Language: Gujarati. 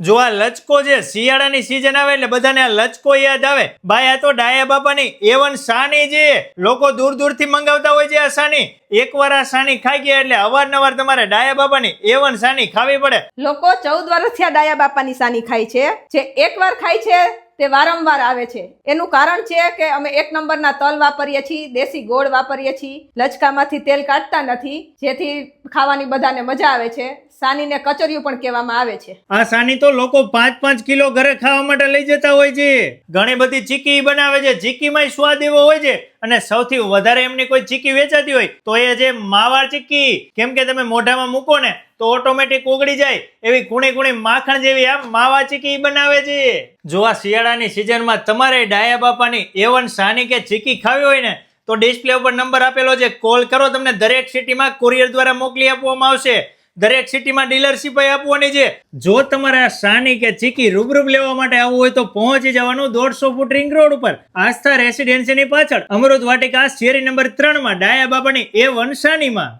જો આ લચકો છે, શિયાળાની સીઝન આવે એટલે બધાને આ લચકો યાદ આવે. ભાઈ આ તો ડાયા બાપાની A1 સાની છે. લોકો દૂર દૂરથી મંગાવતા હોય છે આ સાની. એકવાર આ સાની ખાઈ ગયા એટલે અવારનવાર તમારે ડાયા બાપાની A1 સાની ખાવી પડે. લોકો 14 વર્ષથી આ ડાયા બાપાની સાની ખાય છે. જે એકવાર ખાય છે તે વારંવાર આવે છે. એનું કારણ છે કે અમે 1 નંબરના તલ વાપરીએ છીએ, દેશી ગોળ વાપરીએ છીએ, લચકામાંથી તેલ કાઢતા નથી, જેથી ખાવાની બધાને મજા આવે છે. સાનીને કચરિયું પણ કહેવામાં આવે છે. આ સાની તો લોકો 5-5 કિલો ઘરે ખાવા માટે લઈ જતા હોય છે. ઘણી બધી ચીકી બનાવે છે. ચીકીમાં સ્વાદ એવો હોય છે. અને સૌથી વધારે એમની કોઈ ચીકી વેચાતી હોય તો એ છે માવા ચીકી. કેમ કે તમે મોઢામાં મૂકો ને તો ઓટોમેટિક ઓગળી જાય એવી કુણી કુણી માખણ જેવી આ માવા ચીકી બનાવે છે. જો આ શિયાળાની સિઝનમાં તમારે ડાયા બાપાની A1 સાની કે ચીકી ખાવી હોય ને તો ડિસ્પ્લે ઉપર નંબર આપેલો છે, કોલ કરો. તમને દરેક સિટીમાં કુરિયર દ્વારા મોકલી આપવામાં આવશે. દરેક સિટીમાં ડીલરશીપ આપવાની છે. જો તમારે આ સાની કે ચીકી રૂબરૂબ લેવા માટે આવવું હોય તો પહોંચી જવાનું 150 ફૂટ રિંગ રોડ ઉપર આસ્થા રેસિડેન્સીની પાછળ અમૃત વાટિકા શેરી નંબર 3 માં ડાયા બાપાની A1 સાનીમાં.